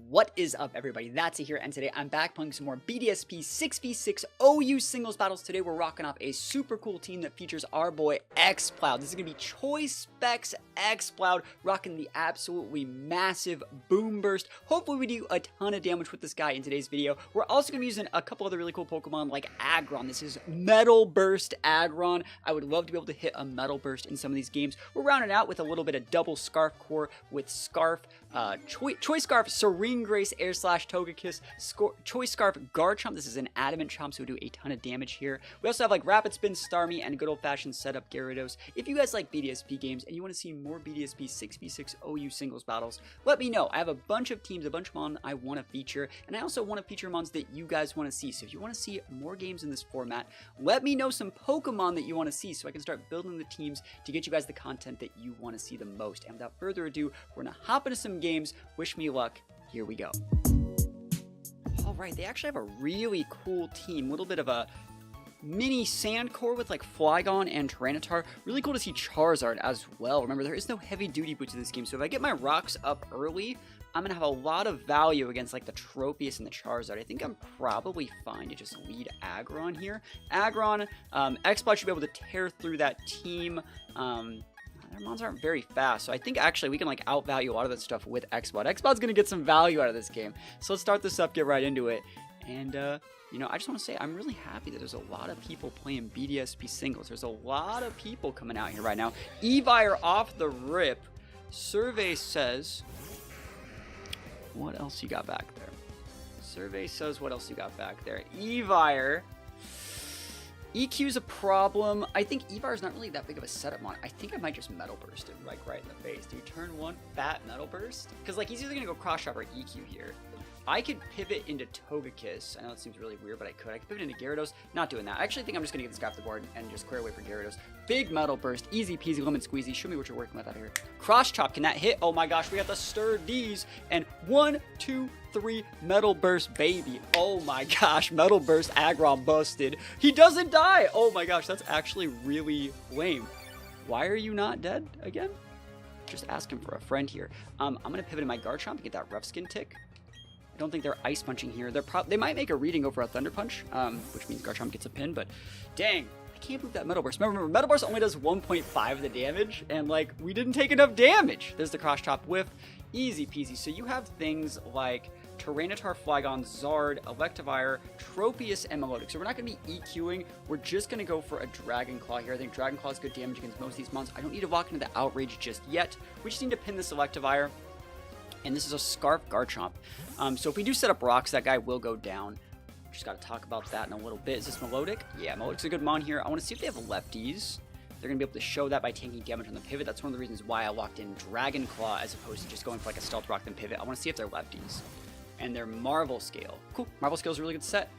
What is up, everybody? That's it here, and today I'm back playing some more BDSP 6v6 OU singles battles. Today we're rocking off a super cool team that features our boy Exploud. This is going to be Choice Specs Exploud, rocking the absolutely massive boom burst. Hopefully we do a ton of damage with this guy in today's video. We're also going to be using a couple other really cool Pokemon like Aggron. This is Metal Burst Aggron. I would love to be able to hit a Metal Burst in some of these games. We're rounding out with a little bit of double Scarf Core with Scarf, Choice Scarf, Serene Grace, Air Slash, Togekiss, Choice Scarf, Garchomp. This is an Adamant Chomp, so we do a ton of damage here. We also have like Rapid Spin, Starmie, and good old-fashioned setup Gyarados. If you guys like BDSP games and you want to see more BDSP 6v6 OU singles battles, let me know. I have a bunch of teams, a bunch of mons I want to feature, and I also want to feature mons that you guys want to see. So if you want to see more games in this format, let me know some Pokemon that you want to see so I can start building the teams to get you guys the content that you want to see the most. And without further ado, we're going to hop into some games. Wish me luck. Here we go. Alright, they actually have a really cool team. A little bit of a mini sand core with like Flygon and Tyranitar. Really cool to see Charizard as well. Remember, there is no heavy duty boots in this game, so if I get my rocks up early, I'm going to have a lot of value against like the Tropius and the Charizard. I think I'm probably fine to just lead Aggron here. Aggron, Exploud should be able to tear through that team. Their mons aren't very fast, so I think actually we can like outvalue a lot of that stuff with Exploud. Exploud's gonna get some value out of this game. So let's start this up, get right into it. And you know, I just want to say I'm really happy that there's a lot of people playing BDSP singles. There's a lot of people coming out here right now. Evire off the rip. Survey says, what else you got back there? Survey says, what else you got back there? Evire. EQ's a problem. I think Evire's not really that big of a setup mon. I think I might just Metal Burst it like right in the face. Do you turn one fat Metal Burst? Because like he's either gonna go Cross Chop or EQ here. I could pivot into Togekiss. I know it seems really weird, but I could pivot into Gyarados. Not doing that. I actually think I'm just gonna get this guy off the board and just clear away for Gyarados. Big Metal Burst, easy peasy, lemon squeezy. Show me what you're working with out here. Cross Chop, can that hit? Oh my gosh, we got the stir D's and 1, 2, 3 Metal Burst, baby. Oh my gosh, Metal Burst Aggron busted. He doesn't die. Oh my gosh, that's actually really lame. Why are you not dead again? Just asking for a friend here. I'm gonna pivot in my Garchomp to get that Rough Skin tick. I don't think they're ice punching here. They might make a reading over a Thunder Punch, which means Garchomp gets a pin, but dang, I can't believe that Metal Burst. Remember, Metal Burst only does 1.5 of the damage, and like, we didn't take enough damage. There's the Cross Chop whiff, easy peasy. So you have things like Tyranitar, Flygon, Zard, Electivire, Tropius, and Melodic. So we're not going to be EQing. We're just going to go for a Dragon Claw here. I think Dragon Claw is good damage against most of these mons. I don't need to walk into the Outrage just yet. We just need to pin this Electivire. And this is a Scarf Garchomp. So if we do set up rocks, that guy will go down. Just got to talk about that in a little bit. Is this Melodic? Yeah, Melodic's a good mon here. I want to see if they have lefties. They're going to be able to show that by taking damage on the pivot. That's one of the reasons why I locked in Dragon Claw as opposed to just going for like a Stealth Rock then pivot. I want to see if they're lefties. And their Marvel Scale. Cool. Marvel Scale is a really good set.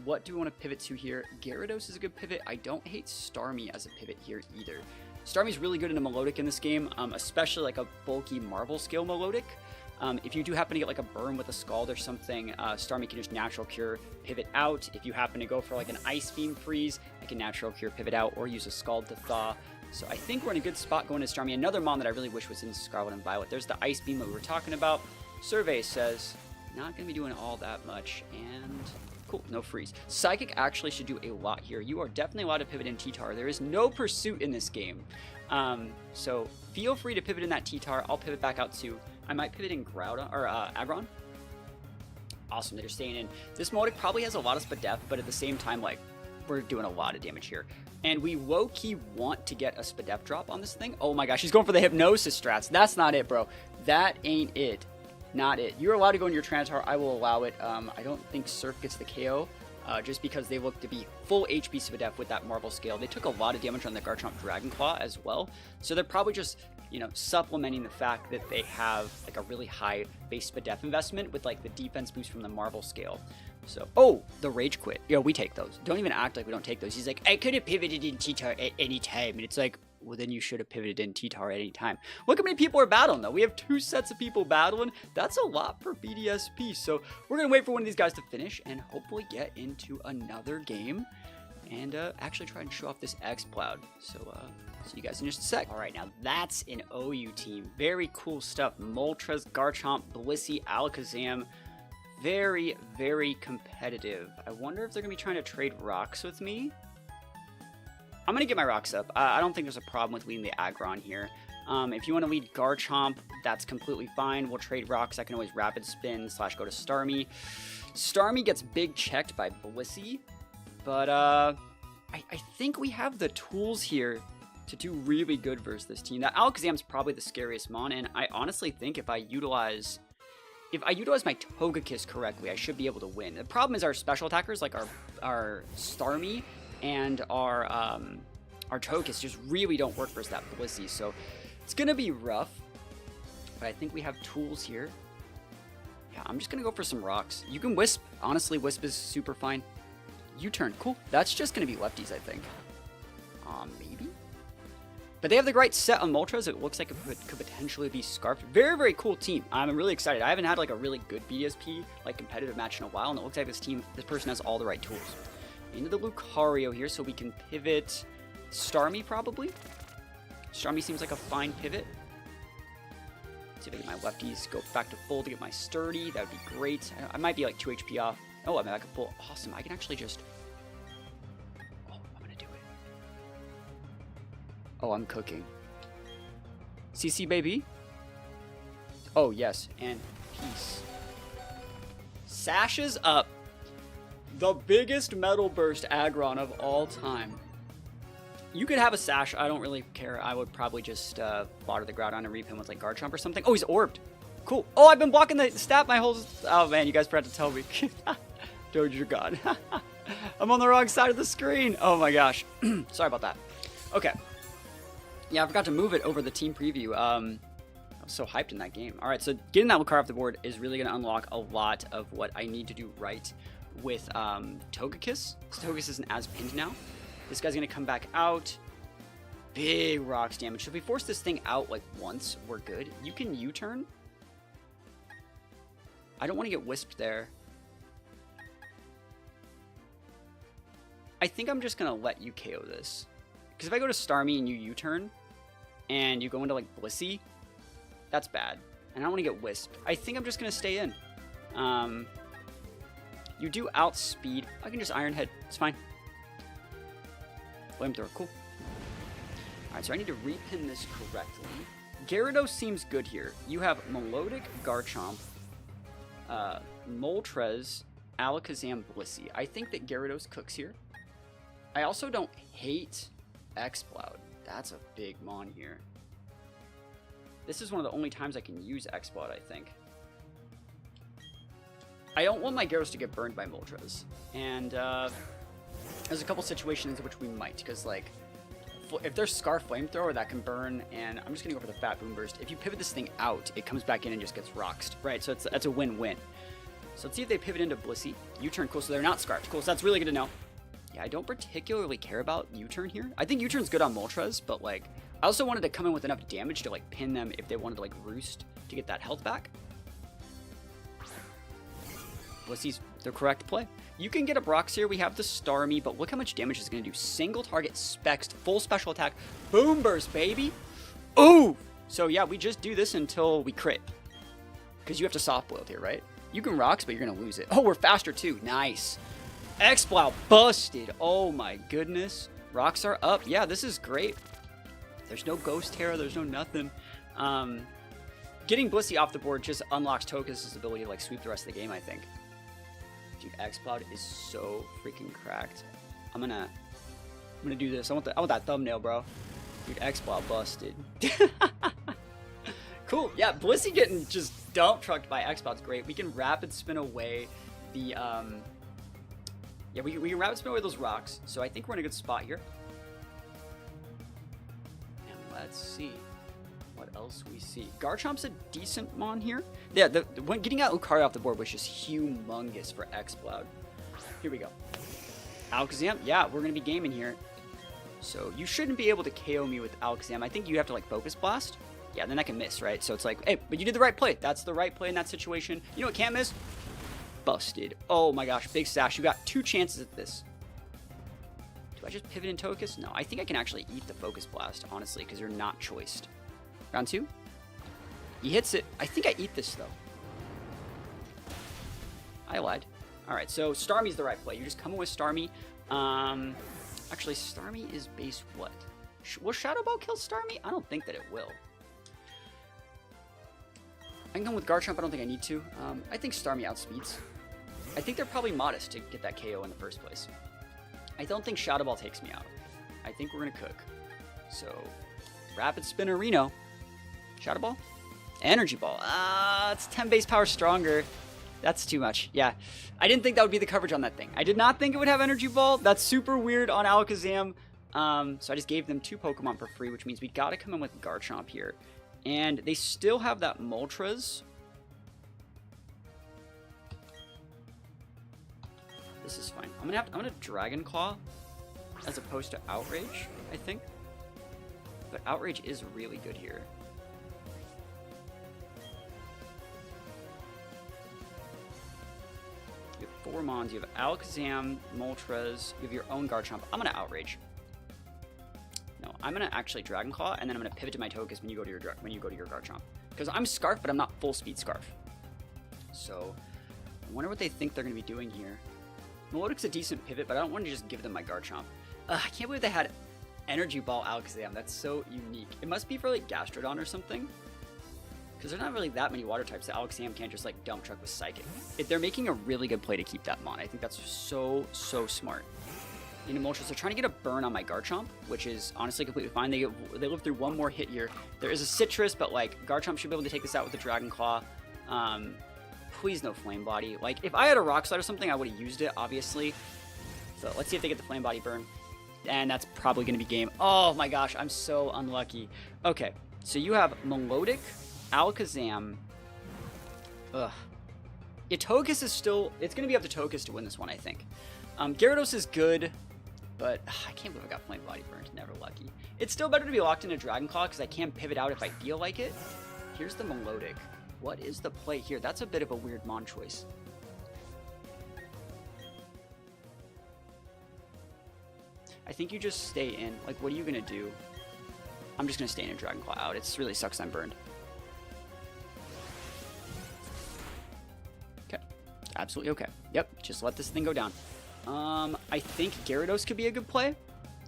What do we want to pivot to here? Gyarados is a good pivot. I don't hate Starmie as a pivot here either. Starmie's really good in a Melodic in this game, especially like a bulky Marvel Scale Melodic. If you do happen to get like a burn with a Scald or something, Starmie can just Natural Cure, pivot out. If you happen to go for like an Ice Beam Freeze, I can Natural Cure, pivot out, or use a Scald to Thaw. So I think we're in a good spot going to Starmie. Another mon that I really wish was in Scarlet and Violet. There's the Ice Beam that we were talking about. Survey says, not going to be doing all that much, and cool, no freeze. Psychic actually should do a lot here. You are definitely allowed to pivot in T-Tar. There is no pursuit in this game. So feel free to pivot in that T-Tar. I'll pivot back out too. I might pivot in Groudon, or Aggron. Awesome that you're staying in. This Melodic probably has a lot of Spadef, but at the same time, like, we're doing a lot of damage here. And we low-key want to get a Spadef drop on this thing. Oh my gosh, he's going for the Hypnosis strats. That's not it, bro. That ain't it. Not it. You're allowed to go in your Tyranitar. I will allow it. I don't think Surf gets the KO, just because they look to be full HP Spadef with that Marvel Scale. They took a lot of damage on the Garchomp Dragon Claw as well, so they're probably just, you know, supplementing the fact that they have like a really high base Spadef investment with like the defense boost from the Marvel Scale. So, oh, the Rage Quit. Yo, we take those. Don't even act like we don't take those. He's like, I could have pivoted in T-Tar at any time, and it's like, well, then you should have pivoted in T-Tar at any time. Look how many people are battling, though. We have 2 sets of people battling. That's a lot for BDSP. So we're going to wait for one of these guys to finish and hopefully get into another game. and actually try and show off this Exploud. So, see you guys in just a sec. All right, now that's an OU team. Very cool stuff. Moltres, Garchomp, Blissey, Alakazam. Very, very competitive. I wonder if they're going to be trying to trade rocks with me. I'm going to get my rocks up. I don't think there's a problem with leading the Aggron here. If you want to lead Garchomp, that's completely fine. We'll trade rocks. I can always Rapid Spin / go to Starmie. Starmie gets big checked by Blissey, but I think we have the tools here to do really good versus this team. That Alakazam's probably the scariest mon, and I honestly think if I utilize my Togekiss correctly, I should be able to win. The problem is our special attackers, like our Starmie and our Togekiss, just really don't work versus that Blissey, so it's gonna be rough. But I think we have tools here. Yeah, I'm just gonna go for some rocks. You can Wisp. Honestly, Wisp is super fine. U-turn, cool. That's just gonna be lefties, I think. Maybe? But they have the right set on Moltres. It looks like it could potentially be Scarfed. Very, very cool team. I'm really excited. I haven't had like a really good BDSP, like competitive match in a while, and it looks like this person has all the right tools. Into the Lucario here, so we can pivot Starmie probably. Starmie seems like a fine pivot. Let's see if I get my lefties, go back to full to get my Sturdy. That would be great. I might be like 2 HP off. Oh, I mean, I can pull. Awesome. I can actually just... Oh, I'm going to do it. Oh, I'm cooking. CC, baby. Oh, yes. And peace. Sashes up. The biggest Metal Burst Aggron of all time. You could have a Sash. I don't really care. I would probably just water the Groudon and reap him with like Garchomp or something. Oh, he's orbed. Cool. Oh, I've been blocking the stat my whole... Oh, man, you guys forgot to tell me. Doge, God. I'm on the wrong side of the screen. Oh, my gosh. Sorry about that. Okay. Yeah, I forgot to move it over the team preview. I was so hyped in that game. All right, so getting that Lucario off the board is really going to unlock a lot of what I need to do right with Togekiss. So Togekiss isn't as pinned now. This guy's going to come back out. Big rocks damage. So if we force this thing out like once, we're good. You can U-turn. I don't want to get Wisped there. I think I'm just going to let you KO this. Because if I go to Starmie and you U-turn, and you go into like Blissey, that's bad. And I don't want to get Wisped. I think I'm just going to stay in. You do outspeed. I can just Iron Head. It's fine. Flamethrower, cool. Alright, so I need to repin this correctly. Gyarados seems good here. You have Melodic, Garchomp, Moltres, Alakazam, Blissey. I think that Gyarados cooks here. I also don't hate Exploud. That's a big mon here. This is one of the only times I can use Exploud, I think. I don't want my Gyarados to get burned by Moltres. And, there's a couple situations in which we might, because, like, if there's Scarf Flamethrower, that can burn, and I'm just going to go for the Fat Boom Burst. If you pivot this thing out, it comes back in and just gets roxed, right? So that's a win-win. So let's see if they pivot into Blissey. U-turn, cool, so they're not Scarfed. Cool, so that's really good to know. Yeah, I don't particularly care about U-turn here. I think U-turn's good on Moltres, but, like, I also wanted to come in with enough damage to, like, pin them if they wanted to, like, roost to get that health back. Blissey's the correct play. You can get a Brox here. We have the Starmie, but look how much damage it's going to do. Single target specs, full special attack, Boom Burst, baby. Ooh! So yeah, we just do this until we crit. Because you have to soft boil here, right? You can rocks, but you're going to lose it. Oh, we're faster too. Nice. Exploud busted. Oh my goodness. Rocks are up. Yeah, this is great. There's no Ghost Terra. There's no nothing. Getting Blissey off the board just unlocks Togekiss' ability to like sweep the rest of the game, I think. Dude, Exploud is so freaking cracked. I'm gonna do this. I want that thumbnail, bro. Dude, Exploud busted. Cool. Yeah, Blissey getting just dump trucked by Exploud's great. We can rapid spin away the yeah, we can rapid spin away those rocks. So I think we're in a good spot here. And let's see what else we see. Garchomp's a decent mon here. Yeah, when getting out Lucario off the board was just humongous for Exploud. Here we go. Alakazam, yeah, we're going to be gaming here. So you shouldn't be able to KO me with Alakazam. I think you have to like Focus Blast. Yeah, then I can miss, right? So it's like, hey, but you did the right play. That's the right play in that situation. You know what can't miss? Busted. Oh my gosh, big sash. You got 2 chances at this. Do I just pivot and Togekiss? No, I think I can actually eat the Focus Blast, honestly, because you're not choiced. Round 2. He hits it. I think I eat this, though. I lied. Alright, so Starmie's the right play. You're just coming with Starmie. Actually, Starmie is base what? Will Shadow Ball kill Starmie? I don't think that it will. I can come with Garchomp. I don't think I need to. I think Starmie outspeeds. I think they're probably modest to get that KO in the first place. I don't think Shadow Ball takes me out. I think we're going to cook. So, Rapid Spinner Reno. Shadow Ball? Energy Ball. It's 10 base power stronger. That's too much. Yeah. I didn't think that would be the coverage on that thing. I did not think it would have Energy Ball. That's super weird on Alakazam. So I just gave them 2 Pokemon for free, which means we got to come in with Garchomp here. And they still have that Moltres. This is fine. I'm gonna Dragon Claw as opposed to Outrage, I think. But Outrage is really good here. You have 4 Mons, you have Alakazam, Moltres, you have your own Garchomp. I'm gonna Outrage. No, I'm gonna actually Dragon Claw, and then I'm gonna pivot to my Togekiss when you go to your Garchomp. Because I'm Scarf, but I'm not full speed Scarf. So I wonder what they think they're gonna be doing here. Melodic's a decent pivot, but I don't want to just give them my Garchomp. I can't believe they had Energy Ball Alakazam. That's so unique. It must be for like Gastrodon or something. Because there's not really that many water types that Alakazam can't just like dump truck with Psychic. They're making a really good play to keep that Mon. I think that's so smart. In Moltres, they're trying to get a burn on my Garchomp, which is honestly completely fine. They live through one more hit here. There is a Citrus, but like Garchomp should be able to take this out with a Dragon Claw. Please no Flame Body. Like, if I had a Rock Slide or something, I would have used it, obviously. So, let's see if they get the Flame Body burn. And that's probably going to be game. Oh my gosh, I'm so unlucky. Okay, so you have Melodic, Alakazam. Ugh. Yeah, Togekiss is still... It's going to be up to Togekiss to win this one, I think. Gyarados is good, but I can't believe I got Flame Body burned. Never lucky. It's still better to be locked in a Dragon Claw because I can pivot out if I feel like it. Here's the Melodic. What is the play here? That's a bit of a weird Mon choice. I think you just stay in. Like, what are you going to do? I'm just going to stay in and Dragon Claw out. It really sucks I'm burned. Okay. Absolutely okay. Yep. Just let this thing go down. I think Gyarados could be a good play.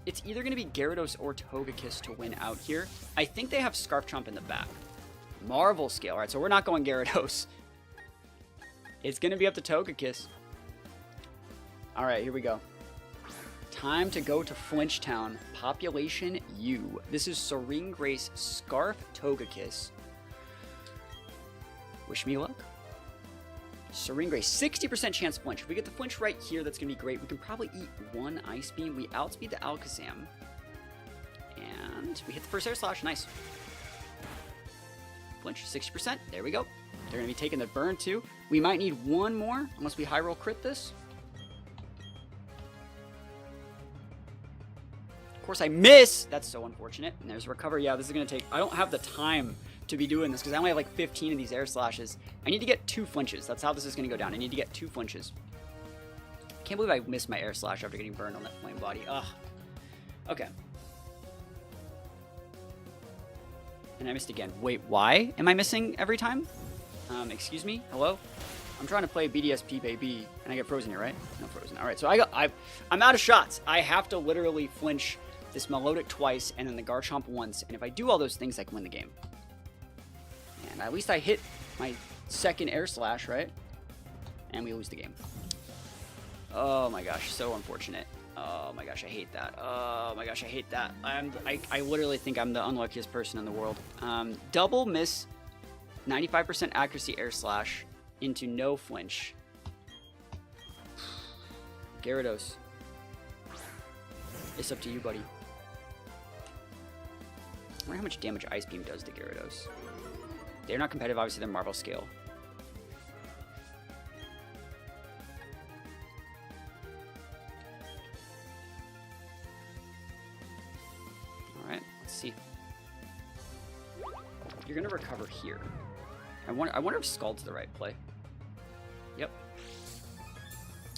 It's either going to be Gyarados or Togekiss to win out here. I think they have Scarf Chomp in the back. Marvel Scale. All right, so we're not going Gyarados. It's going to be up to Togekiss. All right, here we go. Time to go to Flinch Town. Population U. This is Serene Grace, Scarf, Togekiss. Wish me luck. Serene Grace, 60% chance flinch. If we get the flinch right here, that's going to be great. We can probably eat 1 Ice Beam. We outspeed the Alakazam. And we hit the first Air Slash. Nice. Flinch, 60%. There we go. They're going to be taking the burn too. We might need 1 more unless we high roll crit this. Of course I miss. That's so unfortunate. And there's recover. Yeah, this is going to take... I don't have the time to be doing this because I only have like 15 of these Air Slashes. I need to get 2 flinches. That's how this is going to go down. I need to get 2 flinches. I can't believe I missed my Air Slash after getting burned on that Flame Body. Ugh. Okay. And I missed again. Wait, why am I missing every time? Excuse me? Hello? I'm trying to play BDSP, baby. And I get frozen here, right? No frozen. All right, so I'm out of shots. I have to literally flinch this Melodic twice and then the Garchomp once. And if I do all those things, I can win the game. And at least I hit my second Air Slash, right? And we lose the game. Oh my gosh, so unfortunate. Oh my gosh, I hate that. Oh my gosh, I hate that. I literally think I'm the unluckiest person in the world. Double miss, 95% accuracy Air Slash into no flinch. Gyarados. It's up to you, buddy. I wonder how much damage Ice Beam does to Gyarados. They're not competitive, obviously they're Marvel Scale. Alright, let's see. You're gonna recover here. I wonder if Scald's the right play. Yep.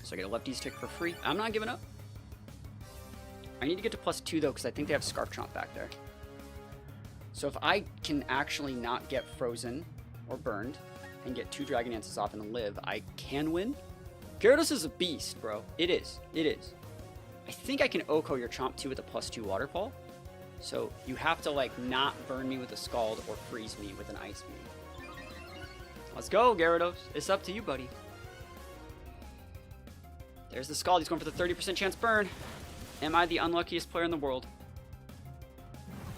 So I get a Lefty's Tick for free. I'm not giving up. I need to get to +2 though, because I think they have Scarf Chomp back there. So if I can actually not get frozen or burned and get 2 Dragon Dances off and live, I can win. Gyarados is a beast, bro. It is. It is. I think I can OHKO your Chomp too with a +2 Waterfall. So you have to like not burn me with a Scald or freeze me with an Ice Beam. Let's go, Gyarados. It's up to you, buddy. There's the Scald. He's going for the 30% chance burn. Am I the unluckiest player in the world?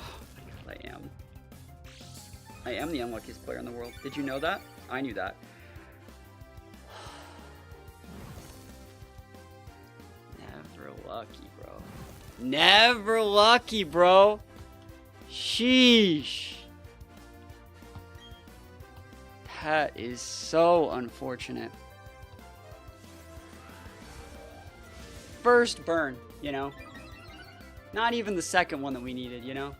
Oh my god, I am. I am the unluckiest player in the world. Did you know that? I knew that. Never lucky, bro. Never lucky, bro. Sheesh. That is so unfortunate. First burn, you know? Not even the second one that we needed, you know?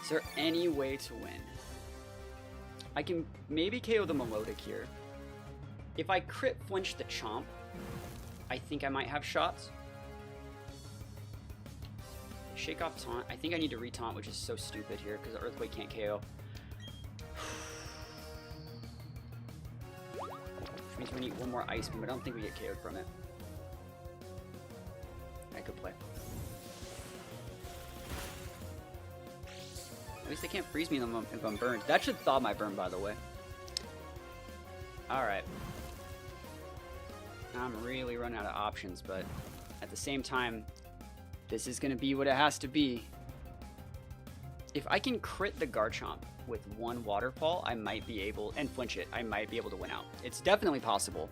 Is there any way to win? I can maybe KO the Melodic here. If I crit flinch the Chomp, I think I might have shots. Shake off taunt. I think I need to retaunt, which is so stupid here because the Earthquake can't KO. Which means we need one more Ice Beam, but I don't think we get KO'd from it. I could play. At least they can't freeze me if I'm burned. That should thaw my burn, by the way. Alright. I'm really running out of options, but at the same time, this is going to be what it has to be. If I can crit the Garchomp with 1 Waterfall, I might be able, and flinch it, I might be able to win out. It's definitely possible.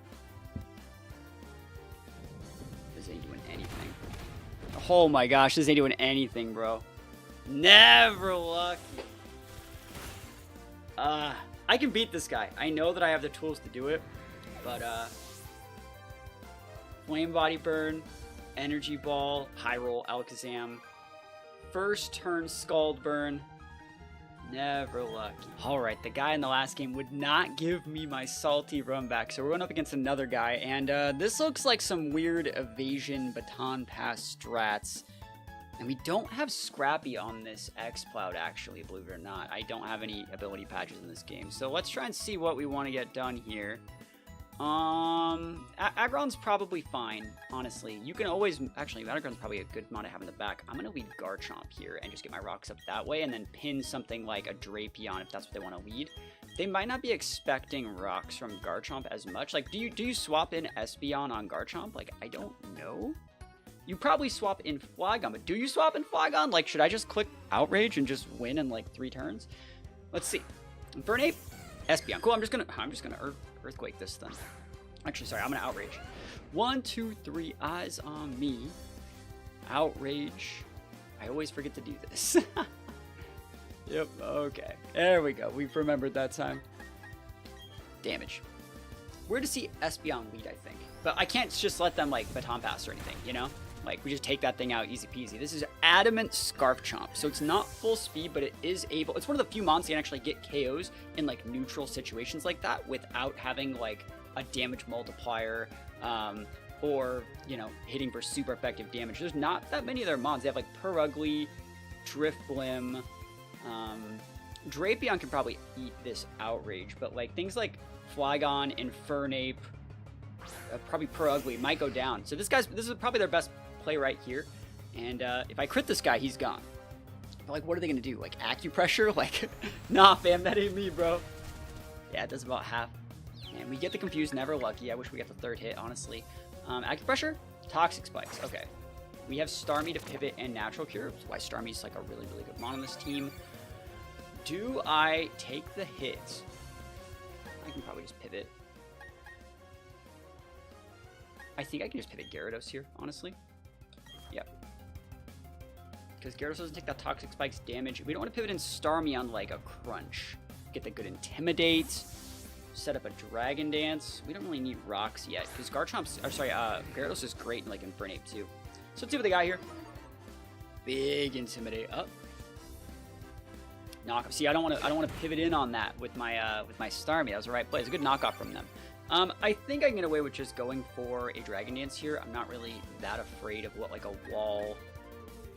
This ain't doing anything. Oh my gosh, this ain't doing anything, bro. Never lucky. I can beat this guy. I know that I have the tools to do it, but Flame Body Burn, Energy Ball, High Roll, Alakazam, first turn Scald Burn. Never lucky. Alright, the guy in the last game would not give me my salty run back, so we're going up against another guy, and this looks like some weird evasion baton pass strats. And we don't have Scrappy on this Exploud, actually, believe it or not. I don't have any ability patches in this game. So let's try and see what we want to get done here. Aggron's probably fine, honestly. You can always... Actually, Aggron's probably a good amount to have in the back. I'm going to lead Garchomp here and just get my rocks up that way and then pin something like a Drapion if that's what they want to lead. They might not be expecting rocks from Garchomp as much. Like, do you swap in Espeon on Garchomp? Like, I don't know. You probably swap in Flygon, but do you swap in Flygon? Like, should I just click Outrage and just win in like 3 turns? Let's see. Infernape, Espeon. Cool. I'm just gonna Earthquake this then. Actually, sorry. I'm gonna Outrage. 1, 2, 3. Eyes on me. Outrage. I always forget to do this. Yep. Okay. There we go. We've remembered that time. Damage. We're to see Espeon lead, I think, but I can't just let them like baton pass or anything, you know? Like, we just take that thing out easy peasy. This is Adamant Scarf Chomp. So it's not full speed, but it is able... It's one of the few mons that can actually get KOs in, like, neutral situations like that without having, like, a damage multiplier or, you know, hitting for super effective damage. There's not that many of their mons. They have, like, Purugly, Drifblim. Drapion can probably eat this Outrage, but, like, things like Flygon, Infernape, probably Purugly might go down. So this is probably their best play right here. And if I crit this guy, he's gone. But like, what are they gonna do? Like acupressure? Like, nah, fam, that ain't me, bro. Yeah, it does about half. And we get the confused, never lucky. I wish we got the 3rd hit, honestly. Acupressure, Toxic Spikes. Okay, we have Starmie to pivot and Natural Cure. That's why Starmie's like a really, really good mon on this team. Do I take the hit? I can probably just pivot. I think I can just pivot Gyarados here, honestly. Yep. Because Gyarados doesn't take that Toxic Spikes damage. We don't want to pivot in Starmie on, like, a Crunch. Get the good Intimidate. Set up a Dragon Dance. We don't really need rocks yet. Because Gyarados is great in, like, Infernape, too. So let's see what they got here. Big Intimidate up. Knockoff. See, I don't want to pivot in on that with my Starmie. That was the right play. It's a good knockoff from them. I think I can get away with just going for a Dragon Dance here. I'm not really that afraid of what like a wall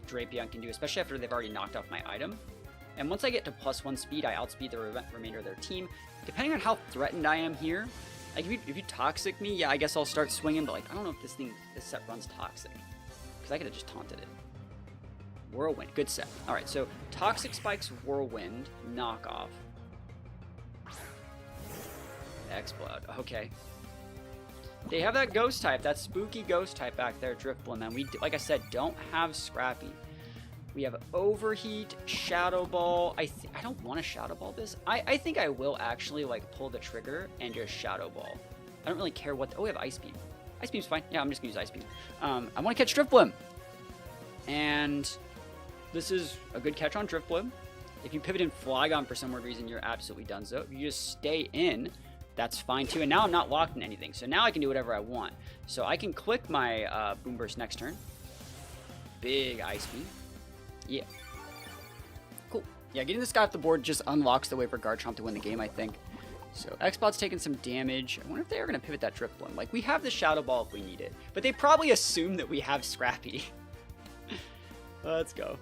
Drapion can do, especially after they've already knocked off my item. And once I get to +1 speed, I outspeed the remainder of their team. Depending on how threatened I am here, like if you toxic me, yeah, I guess I'll start swinging. But like I don't know if this set runs toxic, because I could have just taunted it. Whirlwind, good set. All right, so Toxic Spikes, Whirlwind, knockoff. Exploud, okay. They have that ghost type, that spooky ghost type back there, Drifblim, and we, like I said, don't have Scrappy. We have Overheat, Shadow Ball. I don't want to Shadow Ball this. I think I will actually like pull the trigger and just Shadow Ball. I don't really care what. Oh, we have Ice Beam. Ice Beam's fine. Yeah, I'm just gonna use Ice Beam. I want to catch Drifblim, and this is a good catch on Drifblim. If you pivot in Flygon for some weird reason, you're absolutely donezo. If you just stay in, that's fine too. And now I'm not locked in anything, so now I can do whatever I want. So I can click my Boom Burst next turn. Big Ice Beam. Yeah. Cool. Yeah, getting this guy off the board just unlocks the way for Garchomp to win the game, I think. So Exploud's taking some damage. I wonder if they are going to pivot that Drifblim. Like, we have the Shadow Ball if we need it. But they probably assume that we have Scrappy. Let's go.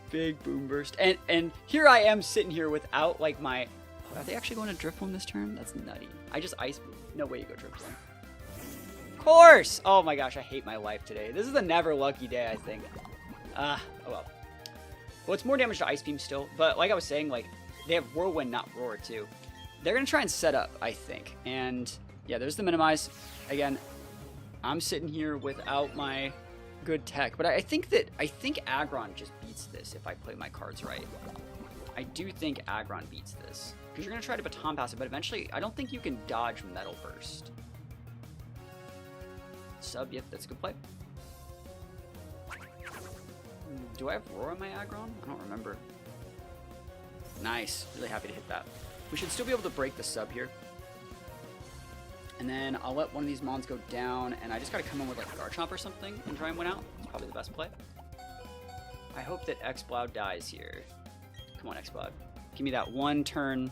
Big Boom Burst. And here I am sitting here without, like, my... Are they actually going to Drifblim this turn? That's nutty. I just Ice Beam. No way you go Drifblim. Of course! Oh my gosh, I hate my life today. This is a never lucky day, I think. Oh well. Well, it's more damage to Ice Beam still, but like I was saying, like, they have Whirlwind, not Roar, too. They're going to try and set up, I think. And, yeah, there's the Minimize. Again, I'm sitting here without my good tech, but I think Aggron just beats this if I play my cards right. I do think Aggron beats this. Because you're going to try to Baton Pass it, but eventually, I don't think you can dodge Metal Burst. Sub, yep, that's a good play. Do I have Roar on my Aggron? I don't remember. Nice. Really happy to hit that. We should still be able to break the sub here. And then I'll let one of these Mons go down, and I just got to come in with like Garchomp or something and try and win out. It's probably the best play. I hope that Exploud dies here. Come on, Exploud. Give me that one turn.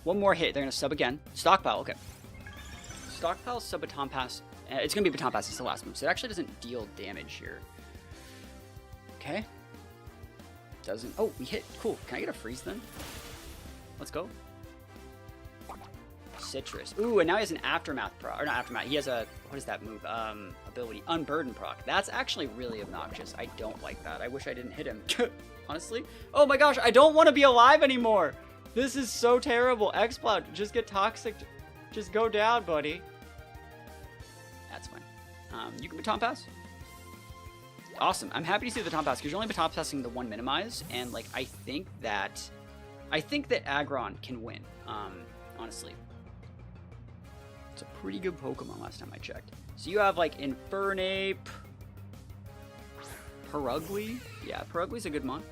One more hit. They're going to sub again. Stockpile, okay. Stockpile, sub Baton Pass. It's going to be Baton Pass. It's the last move, so it actually doesn't deal damage here. Okay. Doesn't. Oh, we hit. Cool. Can I get a freeze then? Let's go. Citrus. Ooh, and now he has an Aftermath proc. Or not Aftermath. He has a. What is that move? Ability. Unburden proc. That's actually really obnoxious. I don't like that. I wish I didn't hit him. Honestly. Oh my gosh. I don't want to be alive anymore. This is so terrible. Exploud. Just get toxic. Just go down, buddy. That's fine. You can Baton Pass. Awesome. I'm happy to see the Baton Pass because you're only Baton Passing the one Minimize, and like I think that Aggron can win. Honestly, it's a pretty good Pokemon last time I checked. So you have like Infernape, Perugly. Yeah, Perugly's a good mon.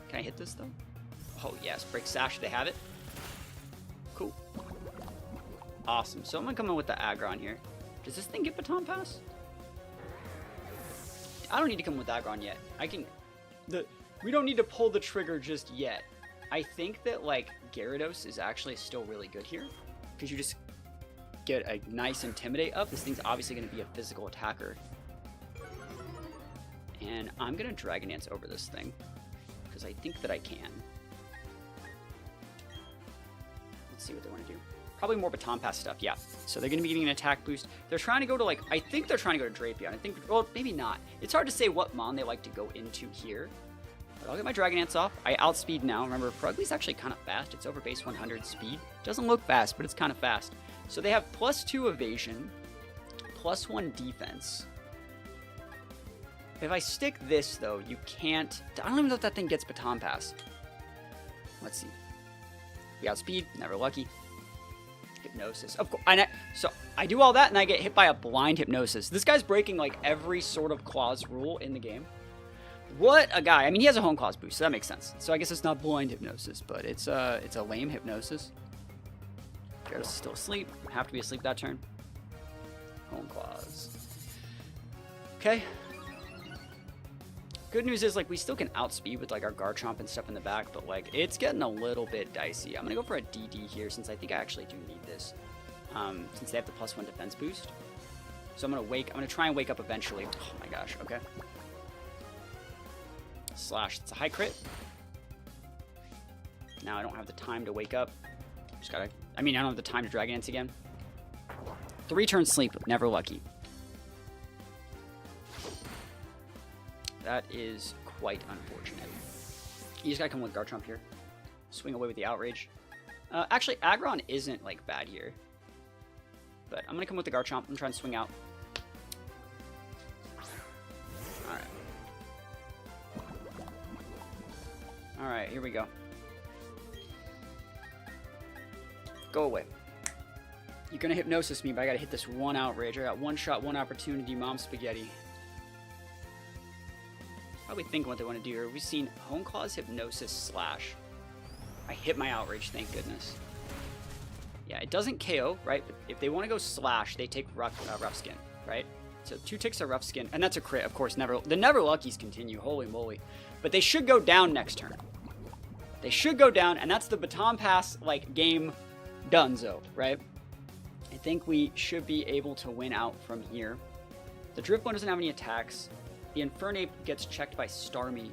Can I hit this though? Oh yes, Break Sash. They have it. Cool. Awesome. So I'm gonna come in with the Aggron here. Does this thing get Baton Pass? I don't need to come with Aggron yet. We don't need to pull the trigger just yet. I think that like Gyarados is actually still really good here because you just get a nice Intimidate up. This thing's obviously going to be a physical attacker. And I'm going to Dragon Dance over this thing because I think that I can. Let's see what they want to do. Probably more Baton Pass stuff, yeah. So they're going to be getting an attack boost. They're trying to go to, like, I think they're trying to go to Drapion. I think, well, maybe not. It's hard to say what mon they like to go into here. But I'll get my Dragon Dance off. I outspeed now. Remember, Frugly's actually kind of fast. It's over base 100 speed. Doesn't look fast, but it's kind of fast. So they have +2 evasion, +1 defense. If I stick this, though, you can't... I don't even know if that thing gets Baton Pass. Let's see. We outspeed. Never lucky. Hypnosis. Of course. So I do all that and I get hit by a blind Hypnosis. This guy's breaking like every sort of Claws rule in the game. What a guy. I mean, he has a Hone Claws boost, so that makes sense. So I guess it's not blind Hypnosis, but it's a lame Hypnosis. Gyarados is still asleep. Have to be asleep that turn. Hone Claws. Okay. Good news is, like, we still can outspeed with, like, our Garchomp and stuff in the back, but, like, it's getting a little bit dicey. I'm going to go for a DD here since I think I actually do need this. Since they have the +1 defense boost. So I'm going to try and wake up eventually. Oh my gosh, okay. Slash, it's a high crit. Now I don't have the time to wake up. Just gotta, I don't have the time to Dragon Dance again. 3 turns sleep, never lucky. That is quite unfortunate. You just gotta come with Garchomp here. Swing away with the Outrage. Actually, Aggron isn't, like, bad here. But I'm gonna come with the Garchomp. I'm gonna try and swing out. Alright. Alright, here we go. Go away. You're gonna hypnosis me, but I gotta hit this one Outrage. I got one shot, one opportunity, Mom Spaghetti. Probably thinking what they want to do here. We've seen Hone Claws, Hypnosis, Slash. I hit my Outrage, thank goodness. Yeah, it doesn't KO, right? But if they want to go Slash, they take rough Skin, right? So 2 ticks of Rough Skin, and that's a crit, of course. The Never Luckies continue, holy moly. But they should go down next turn. They should go down, and that's the Baton Pass, like, game donezo, right? I think we should be able to win out from here. The Drifblim doesn't have any attacks. The Infernape gets checked by Starmie.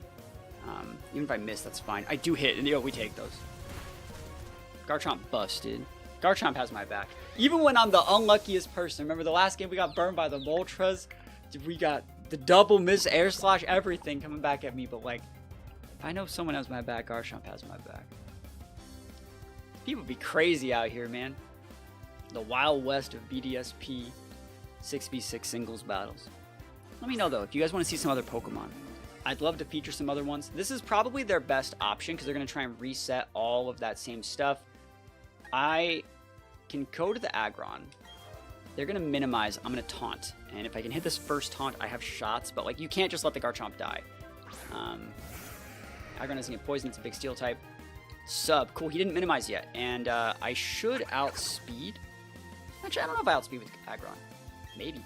Even if I miss, that's fine. I do hit, and we take those. Garchomp busted. Garchomp has my back. Even when I'm the unluckiest person. Remember the last game we got burned by the Moltres? We got the double miss air slash, everything coming back at me. But, like, if I know someone has my back, Garchomp has my back. People be crazy out here, man. The Wild West of BDSP 6v6 singles battles. Let me know, though, if you guys want to see some other Pokemon. I'd love to feature some other ones. This is probably their best option because they're going to try and reset all of that same stuff. I can go to the Aggron. They're going to minimize. I'm going to taunt. And if I can hit this first taunt, I have shots. But, like, you can't just let the Garchomp die. Aggron doesn't get poison. It's a big steel type. Sub. Cool. He didn't minimize yet. And I should outspeed. Actually, I don't know if I outspeed with Aggron. Maybe.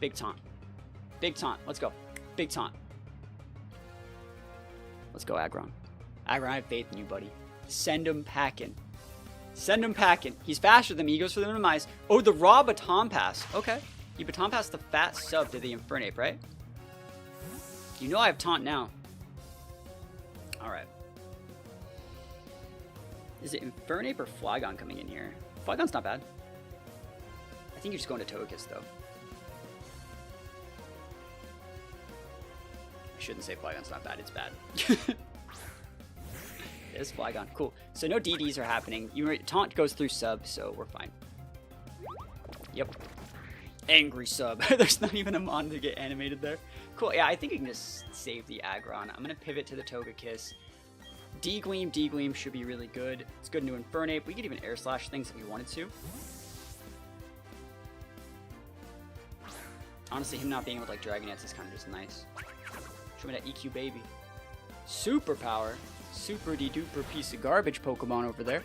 Big taunt. Big taunt. Let's go. Big taunt. Let's go, Aggron. Aggron, I have faith in you, buddy. Send him packing. Send him packing. He's faster than me. He goes for the minimize. Oh, the raw Baton Pass. Okay. You Baton Pass the fat sub to the Infernape, right? You know I have taunt now. Alright. Is it Infernape or Flygon coming in here? Flygon's not bad. I think you're just going to Togekiss, though. I shouldn't say Flygon's not bad. It's bad. It's Flygon. Cool. So no DDs are happening. Taunt goes through sub, so we're fine. Yep. Angry sub. There's not even a mon to get animated there. Cool. Yeah, I think I can just save the Aggron. I'm going to pivot to the Togekiss. D-Gleam should be really good. It's good into Infernape. We could even Air Slash things if we wanted to. Honestly, him not being able to, like, Dragon Dance is kind of just nice. Show me that EQ baby. Superpower. Super de-duper piece of garbage Pokemon over there.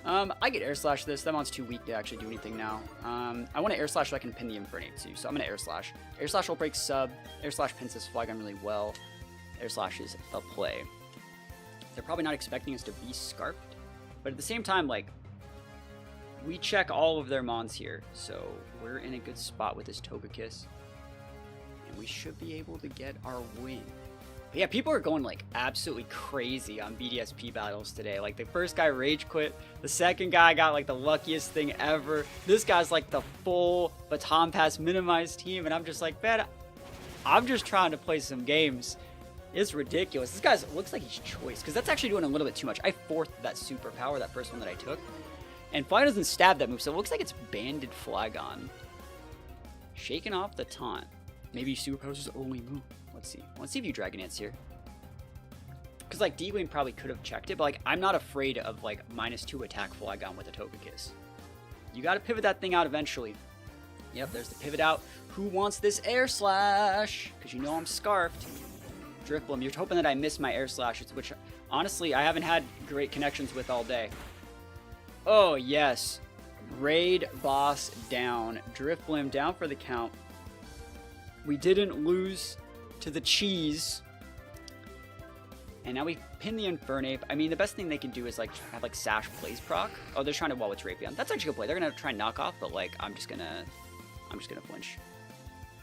I get Air Slash this. That mon's too weak to actually do anything now. I want to Air Slash so I can pin the Infernape too. So I'm going to Air Slash. Air Slash will break sub. Air Slash pins this Flygon really well. Air Slash is a play. They're probably not expecting us to be Scarfed. But at the same time, like, we check all of their mons here. So we're in a good spot with this Togekiss. And we should be able to get our win. But yeah, people are going, like, absolutely crazy on BDSP battles today. Like, the first guy rage quit. The second guy got, like, the luckiest thing ever. This guy's, like, the full Baton Pass minimized team. And I'm just like, man, I'm just trying to play some games. It's ridiculous. This guy looks like he's choice. Because that's actually doing a little bit too much. I fourth that superpower, that first one that I took. And Flygon doesn't stab that move. So it looks like it's banded Flygon. Shaking off the taunt. Maybe Superpower's his only move. Let's see. Let's see if you Dragon Dance here. Because, like, D-Wing probably could have checked it, but, like, I'm not afraid of, like, -2 attack Flygon with a Togekiss. You got to pivot that thing out eventually. Yep, there's the pivot out. Who wants this Air Slash? Because you know I'm Scarfed. Drifblim, you're hoping that I miss my Air Slashes, which, honestly, I haven't had great connections with all day. Oh, yes. Raid boss down. Drifblim down for the count. We didn't lose to the cheese. And now we pin the Infernape. I mean, the best thing they can do is like have like Sash Blaze proc. Oh, they're trying to wall with Drapion. That's actually a good play. They're gonna try and knock off, but like I'm just gonna flinch.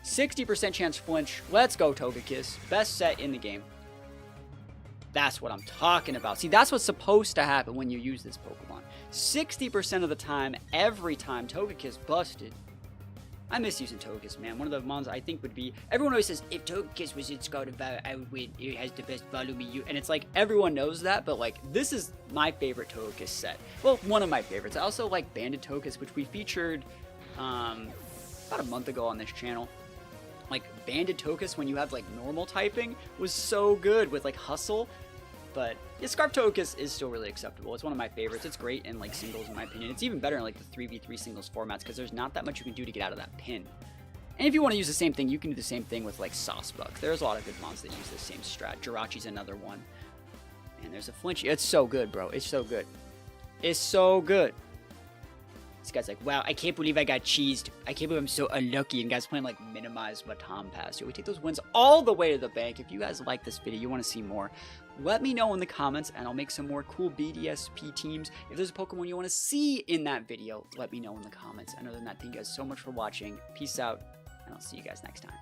60% chance flinch. Let's go, Togekiss. Best set in the game. That's what I'm talking about. See, that's what's supposed to happen when you use this Pokemon. 60% of the time, every time Togekiss busted. I miss using Togekiss, man. One of the mons I think would be... Everyone always says, if Togekiss was in Scarlet and Violet, I would win. It has the best Follow Me. And it's like, everyone knows that, but like, this is my favorite Togekiss set. Well, one of my favorites. I also like Banded Togekiss, which we featured about a month ago on this channel. Like, Banded Togekiss, when you have like normal typing, was so good with like Hustle. But yeah, Scarf Togekiss is still really acceptable. It's one of my favorites. It's great in like singles, in my opinion. It's even better in like the 3v3 singles formats because there's not that much you can do to get out of that pin. And if you want to use the same thing, you can do the same thing with like Saucebuck. There's a lot of good mons that use the same strat. Jirachi's another one. And there's a flinch. It's so good, bro. It's so good. It's so good. This guy's like, wow, I can't believe I got cheesed. I can't believe I'm so unlucky. And guys playing like minimized Baton Pass. Yo, we take those wins all the way to the bank. If you guys like this video, you want to see more, let me know in the comments and I'll make some more cool BDSP teams. If there's a Pokemon you want to see in that video, let me know in the comments. And other than that, thank you guys so much for watching. Peace out, and I'll see you guys next time.